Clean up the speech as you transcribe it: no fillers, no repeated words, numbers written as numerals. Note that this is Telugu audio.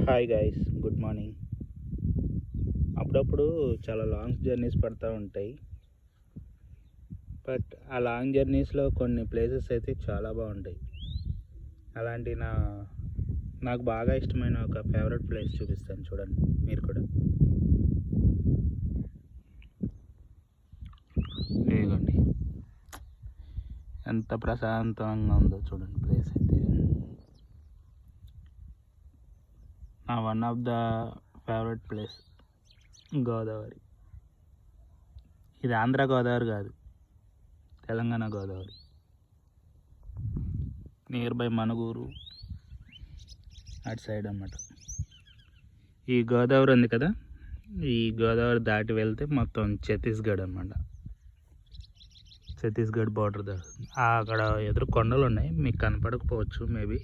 Hi guys, good morning. అప్పుడప్పుడు చాలా లాంగ్ జర్నీస్ పడుతూ ఉంటాయి. బట్ ఆ లాంగ్ జర్నీస్లో కొన్ని ప్లేసెస్ అయితే చాలా బాగుంటాయి. అలాంటి నాకు బాగా ఇష్టమైన ఒక ఫేవరెట్ ప్లేస్ చూపిస్తాను, చూడండి మీరు కూడా. ఇదిగోండి, ఎంత ప్రశాంతంగా ఉందో చూడండి ప్లేస్ అయితే. నా one of the favourite place Godavari. ఇది ఆంధ్ర గోదావరి కాదు, తెలంగాణ గోదావరి. నియర్ బై మనుగూరు అటు సైడ్ అన్నమాట. ఈ గోదావరి ఉంది కదా, ఈ గోదావరి దాటి వెళ్తే మొత్తం ఛత్తీస్గఢ్ అన్నమాట. ఛత్తీస్గఢ్ బార్డర్ అక్కడ ఎదురు కొండలు ఉన్నాయి, మీకు కనపడకపోవచ్చు మేబీ.